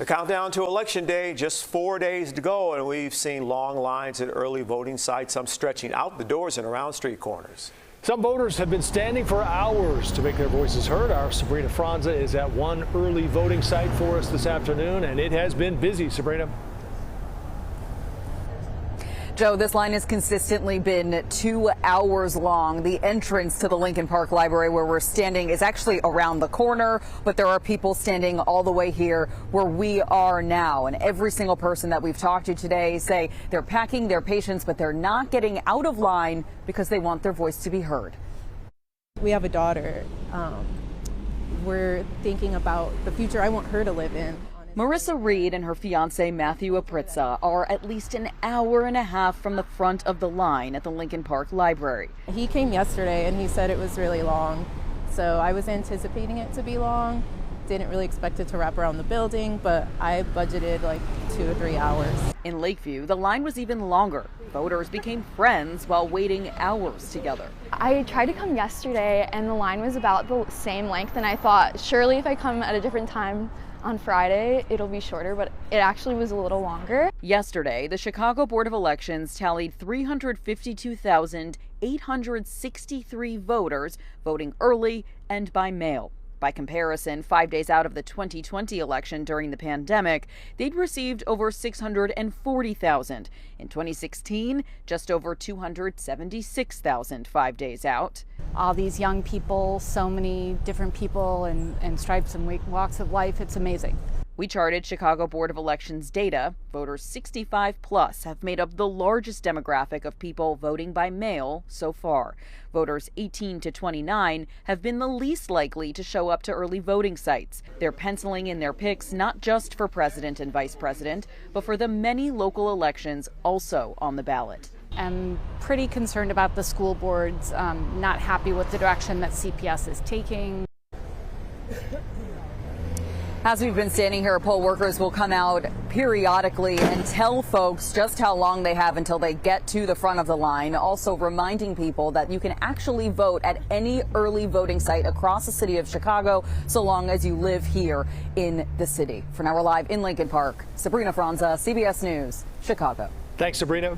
The countdown to Election Day, just 4 days to go, and we've seen long lines at early voting sites, some stretching out the doors and around street corners. Some voters have been standing for hours to make their voices heard. Our Sabrina Franza is at one early voting site for us this afternoon, and it has been busy. Sabrina. Joe, this line has consistently been 2 hours long. The entrance to the Lincoln Park Library where we're standing is actually around the corner, but there are people standing all the way here where we are now. And every single person that we've talked to today say they're packing their patience, but they're not getting out of line because they want their voice to be heard. We have a daughter. We're thinking about the future I want her to live in. Marissa Reed and her fiancé Matthew Apritza are at least an hour and a half from the front of the line at the Lincoln Park Library. He came yesterday and he said it was really long, so I was anticipating it to be long. Didn't really expect it to wrap around the building, but I budgeted like 2 or 3 hours. In Lakeview, the line was even longer. Voters became friends while waiting hours together. I tried to come yesterday and the line was about the same length, and I thought surely if I come at a different time on Friday, it'll be shorter, but it actually was a little longer. Yesterday, the Chicago Board of Elections tallied 352,863 voters voting early and by mail. By comparison, 5 days out of the 2020 election during the pandemic, they'd received over 640,000. In 2016, just over 276,000 5 days out. All these young people, so many different people and stripes and walks of life, it's amazing. We charted Chicago Board of Elections data. Voters 65 plus have made up the largest demographic of people voting by mail so far. Voters 18 to 29 have been the least likely to show up to early voting sites. They're penciling in their picks not just for president and vice president, but for the many local elections also on the ballot. I'm pretty concerned about the school boards, not happy with the direction that CPS is taking. As we've been standing here, poll workers will come out periodically and tell folks just how long they have until they get to the front of the line, also reminding people that you can actually vote at any early voting site across the city of Chicago so long as you live here in the city. For now, we're live in Lincoln Park. Sabrina Franza, CBS News, Chicago. Thanks, Sabrina.